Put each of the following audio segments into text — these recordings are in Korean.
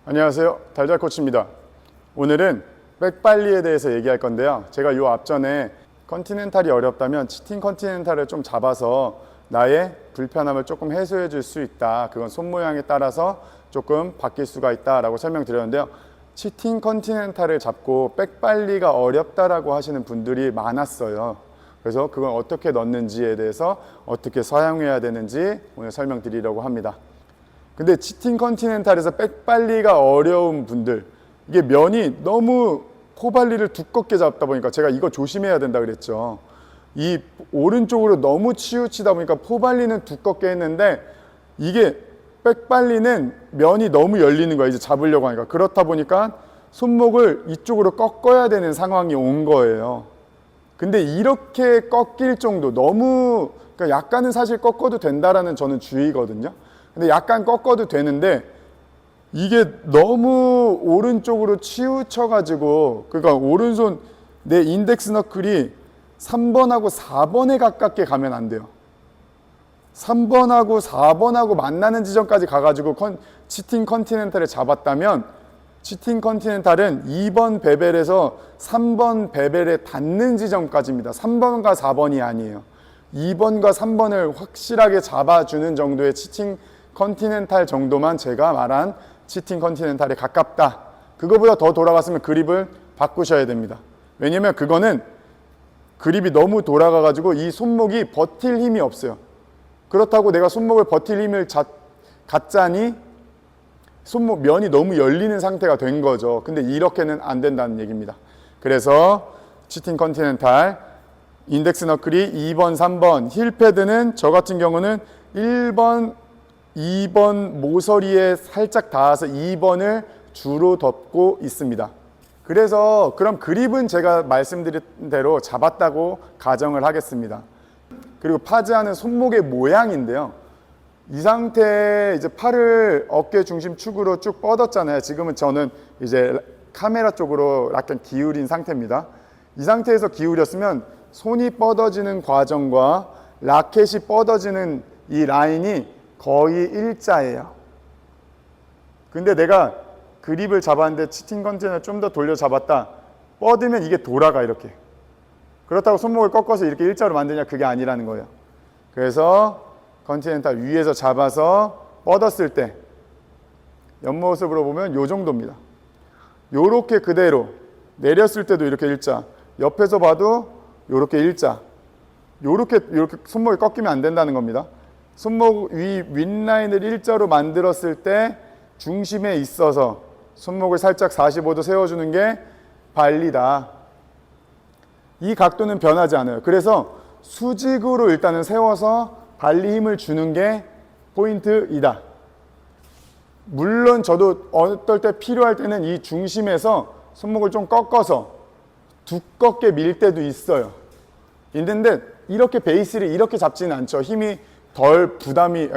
안녕하세요, 달달 코치입니다. 오늘은 백발리에 대해서 얘기할 건데요. 제가 요 앞전에 컨티넨탈이 어렵다면 치팅 컨티넨탈을 좀 잡아서 나의 불편함을 조금 해소해 줄 수 있다. 그건 손 모양에 따라서 조금 바뀔 수가 있다 라고 설명드렸는데요. 치팅 컨티넨탈을 잡고 백발리가 어렵다라고 하시는 분들이 많았어요. 그래서 그건 어떻게 넣는지에 대해서 어떻게 사용해야 되는지 오늘 설명드리려고 합니다. 근데 치팅 컨티넨탈에서 백발리가 어려운 분들, 이게 면이 너무 포발리를 두껍게 잡다 보니까 제가 이거 조심해야 된다 그랬죠. 이 오른쪽으로 너무 치우치다 보니까 포발리는 두껍게 했는데 이게 백발리는 면이 너무 열리는 거야. 이제 잡으려고 하니까. 그렇다 보니까 손목을 이쪽으로 꺾어야 되는 상황이 온 거예요. 근데 이렇게 꺾일 정도, 너무 그러니까 약간은 사실 꺾어도 된다라는 저는 주의거든요. 근데 약간 꺾어도 되는데 이게 너무 오른쪽으로 치우쳐가지고, 그러니까 오른손 내 인덱스 너클이 3번하고 4번에 가깝게 가면 안 돼요. 3번하고 4번하고 만나는 지점까지 가가지고 치팅 컨티넨탈을 잡았다면 치팅 컨티넨탈은 2번 베벨에서 3번 베벨에 닿는 지점까지입니다. 3번과 4번이 아니에요. 2번과 3번을 확실하게 잡아주는 정도의 치팅 컨티넨탈 정도만 제가 말한 치팅 컨티넨탈에 가깝다. 그거보다 더 돌아갔으면 그립을 바꾸셔야 됩니다. 왜냐면 그거는 그립이 너무 돌아가가지고 이 손목이 버틸 힘이 없어요. 그렇다고 내가 손목을 버틸 힘을 갖자니 손목 면이 너무 열리는 상태가 된 거죠. 근데 이렇게는 안 된다는 얘기입니다. 그래서 치팅 컨티넨탈, 인덱스 너클이 2번, 3번, 힐 패드는 저 같은 경우는 1번, 2번 모서리에 살짝 닿아서 2번을 주로 덮고 있습니다. 그래서 그럼 그립은 제가 말씀드린 대로 잡았다고 가정을 하겠습니다. 그리고 파즈하는 손목의 모양인데요. 이 상태에 이제 팔을 어깨 중심 축으로 쭉 뻗었잖아요. 지금은 저는 이제 카메라 쪽으로 약간 기울인 상태입니다. 이 상태에서 기울였으면 손이 뻗어지는 과정과 라켓이 뻗어지는 이 라인이 거의 일자예요. 근데 내가 그립을 잡았는데 치팅 컨티넨탈을 좀 더 돌려 잡았다. 뻗으면 이게 돌아가 이렇게. 그렇다고 손목을 꺾어서 이렇게 일자로 만드냐, 그게 아니라는 거예요. 그래서 컨티넨탈 위에서 잡아서 뻗었을 때 옆모습으로 보면 이 정도입니다. 요렇게 그대로 내렸을 때도 이렇게 일자, 옆에서 봐도 요렇게 일자, 요렇게 손목이 꺾이면 안 된다는 겁니다. 손목 위 윗라인을 일자로 만들었을 때 중심에 있어서 손목을 살짝 45도 세워주는 게 발리다. 이 각도는 변하지 않아요. 그래서 수직으로 일단은 세워서 발리 힘을 주는 게 포인트이다. 물론 저도 어떨 때 필요할 때는 이 중심에서 손목을 좀 꺾어서 두껍게 밀 때도 있어요. 있는데 이렇게 베이스를 이렇게 잡지는 않죠. 힘이 부담이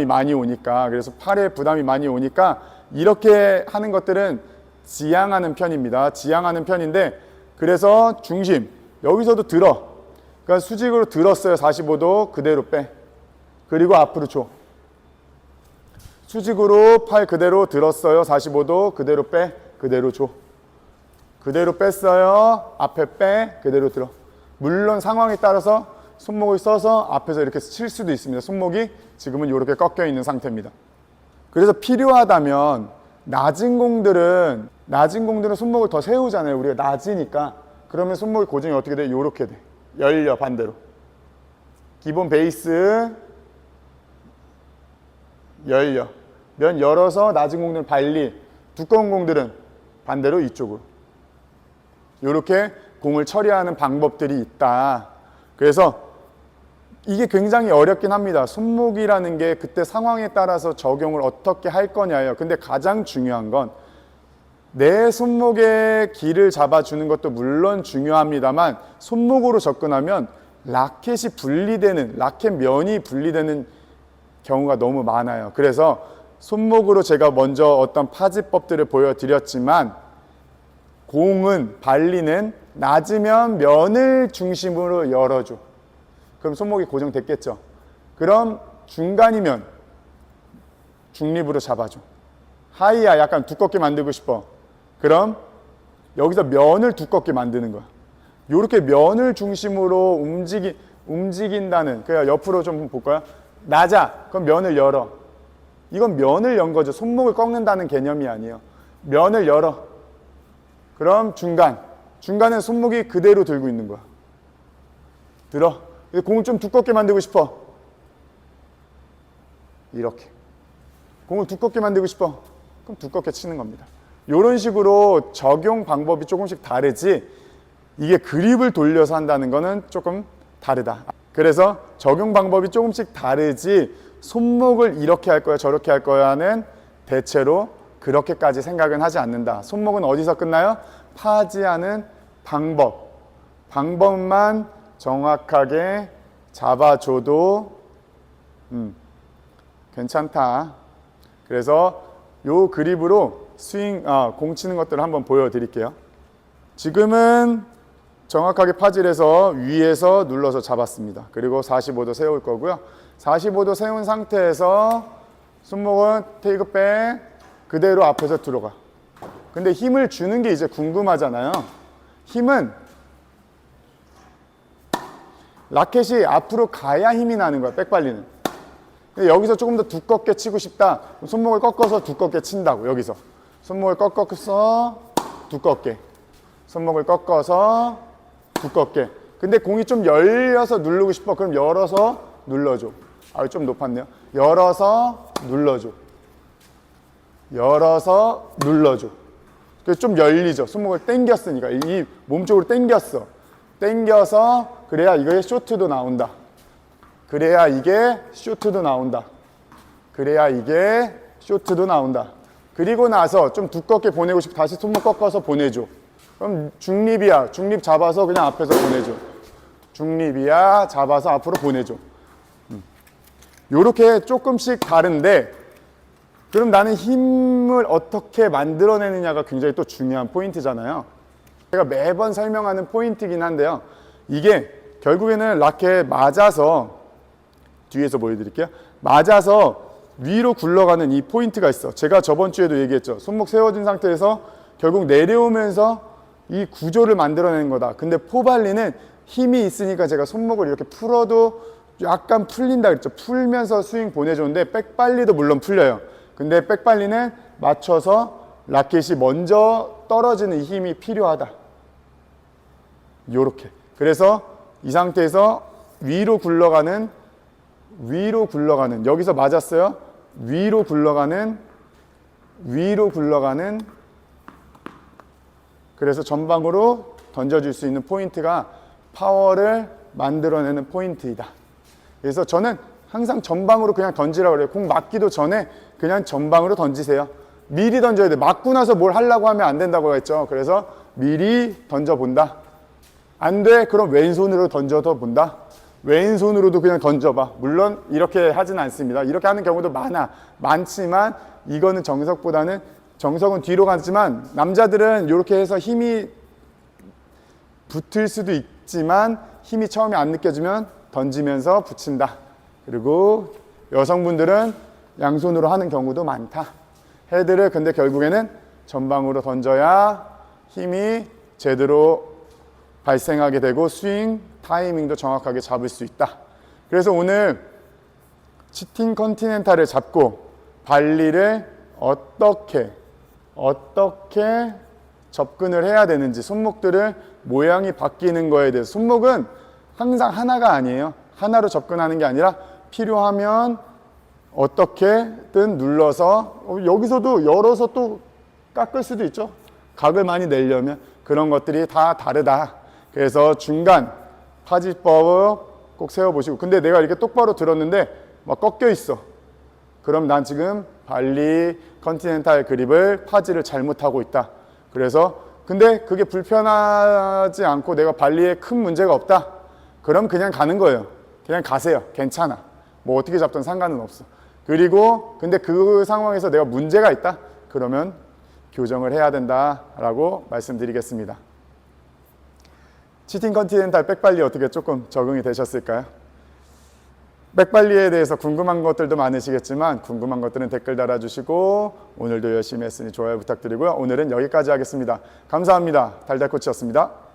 많이 오니까. 그래서 팔에 부담이 많이 오니까 이렇게 하는 것들은 지향하는 편입니다. 지향하는 편인데, 그래서 중심 여기서도 들어. 그러니까 수직으로 들었어요. 45도 그대로 빼. 그리고 앞으로 줘. 수직으로 팔 그대로 들었어요. 45도 그대로 빼. 그대로 줘. 그대로 뺐어요. 앞에 빼. 그대로 들어. 물론 상황에 따라서 손목을 써서 앞에서 이렇게 칠 수도 있습니다. 손목이 지금은 이렇게 꺾여 있는 상태입니다. 그래서 필요하다면 낮은 공들은 손목을 더 세우잖아요. 우리가 낮으니까. 그러면 손목의 고정이 어떻게 돼? 이렇게 돼. 열려, 반대로. 기본 베이스 열려. 면 열어서 낮은 공들은 발리, 두꺼운 공들은 반대로 이쪽으로. 이렇게 공을 처리하는 방법들이 있다. 그래서 이게 굉장히 어렵긴 합니다. 손목이라는 게 그때 상황에 따라서 적용을 어떻게 할 거냐예요. 근데 가장 중요한 건 내 손목에 길을 잡아주는 것도 물론 중요합니다만, 손목으로 접근하면 라켓 면이 분리되는 경우가 너무 많아요. 그래서 손목으로 제가 먼저 어떤 파지법들을 보여드렸지만, 발리는 낮으면 면을 중심으로 열어줘. 그럼 손목이 고정됐겠죠. 그럼 중간이면 중립으로 잡아줘. 하이야 약간 두껍게 만들고 싶어. 그럼 여기서 면을 두껍게 만드는 거야. 이렇게 면을 중심으로 움직인다는, 그냥 옆으로 좀 볼까요? 낮아. 그럼 면을 열어. 이건 면을 연 거죠. 손목을 꺾는다는 개념이 아니에요. 면을 열어. 그럼 중간에 손목이 그대로 들고 있는 거야. 들어. 공을 좀 두껍게 만들고 싶어. 이렇게. 공을 두껍게 만들고 싶어. 그럼 두껍게 치는 겁니다. 이런 식으로 적용 방법이 조금씩 다르지, 이게 그립을 돌려서 한다는 거는 조금 다르다. 그래서 적용 방법이 조금씩 다르지 손목을 이렇게 할 거야 저렇게 할 거야는 대체로 그렇게까지 생각은 하지 않는다. 손목은 어디서 끝나요? 파지하는 방법만 정확하게 잡아줘도 괜찮다. 그래서 요 그립으로 공 치는 것들을 한번 보여드릴게요. 지금은 정확하게 파질해서 위에서 눌러서 잡았습니다. 그리고 45도 세울 거고요. 45도 세운 상태에서 손목은 테이크백 그대로 앞에서 들어가. 근데 힘을 주는 게 이제 궁금하잖아요. 힘은 라켓이 앞으로 가야 힘이 나는 거야, 백발리는. 근데 여기서 조금 더 두껍게 치고 싶다. 손목을 꺾어서 두껍게 친다고. 여기서 손목을 꺾어서 두껍게, 손목을 꺾어서 두껍게. 근데 공이 좀 열려서 누르고 싶어. 그럼 열어서 눌러줘. 좀 높았네요. 열어서 눌러줘. 열어서 눌러줘. 좀 열리죠. 손목을 당겼으니까. 이 몸쪽으로 당겼어. 당겨서 그래야 이게 쇼트도 나온다. 그래야 이게 쇼트도 나온다. 그래야 이게 쇼트도 나온다. 그리고 나서 좀 두껍게 보내고 싶어. 다시 손목 꺾어서 보내줘. 그럼 중립이야. 중립 잡아서 그냥 앞에서 보내줘. 중립이야. 잡아서 앞으로 보내줘. 요렇게 조금씩 다른데, 그럼 나는 힘을 어떻게 만들어내느냐가 굉장히 또 중요한 포인트잖아요. 제가 매번 설명하는 포인트이긴 한데요. 이게 결국에는 라켓 맞아서, 뒤에서 보여드릴게요. 맞아서 위로 굴러가는 이 포인트가 있어. 제가 저번 주에도 얘기했죠. 손목 세워진 상태에서 결국 내려오면서 이 구조를 만들어내는 거다. 근데 포발리는 힘이 있으니까 제가 손목을 이렇게 풀어도 약간 풀린다 그랬죠. 풀면서 스윙 보내줬는데 백발리도 물론 풀려요. 근데 백발리는 맞춰서 라켓이 먼저 떨어지는 힘이 필요하다. 요렇게. 그래서 이 상태에서 위로 굴러가는, 여기서 맞았어요. 위로 굴러가는, 그래서 전방으로 던져줄 수 있는 포인트가 파워를 만들어내는 포인트이다. 그래서 저는 항상 전방으로 그냥 던지라고 그래요. 공 맞기도 전에 그냥 전방으로 던지세요. 미리 던져야 돼. 맞고 나서 뭘 하려고 하면 안 된다고 했죠. 그래서 미리 던져본다. 안 돼? 그럼 왼손으로 던져서 본다. 왼손으로도 그냥 던져봐. 물론 이렇게 하진 않습니다. 이렇게 하는 경우도 많지만 이거는 정석은 뒤로 가지만 남자들은 이렇게 해서 힘이 붙을 수도 있지만 힘이 처음에 안 느껴지면 던지면서 붙인다. 그리고 여성분들은 양손으로 하는 경우도 많다. 헤드를 근데 결국에는 전방으로 던져야 힘이 제대로 발생하게 되고 스윙 타이밍도 정확하게 잡을 수 있다. 그래서 오늘 치팅 컨티넨탈을 잡고 발리를 어떻게 접근을 해야 되는지, 손목들을 모양이 바뀌는 거에 대해서. 손목은 항상 하나가 아니에요. 하나로 접근하는 게 아니라 필요하면 어떻게든 눌러서 여기서도 열어서 또 깎을 수도 있죠. 각을 많이 내려면. 그런 것들이 다 다르다. 그래서 중간 파지법을 꼭 세워보시고. 근데 내가 이렇게 똑바로 들었는데 막 꺾여 있어. 그럼 난 지금 발리 컨티넨탈 그립을 파지를 잘못하고 있다. 그래서 근데 그게 불편하지 않고 내가 발리에 큰 문제가 없다. 그럼 그냥 가는 거예요. 그냥 가세요. 괜찮아. 뭐 어떻게 잡든 상관은 없어. 그리고 근데 그 상황에서 내가 문제가 있다. 그러면 교정을 해야 된다라고 말씀드리겠습니다. 치팅 컨티넨탈 백발리 어떻게 조금 적응이 되셨을까요? 백발리에 대해서 궁금한 것들도 많으시겠지만 궁금한 것들은 댓글 달아주시고 오늘도 열심히 했으니 좋아요 부탁드리고요. 오늘은 여기까지 하겠습니다. 감사합니다. 달달코치였습니다.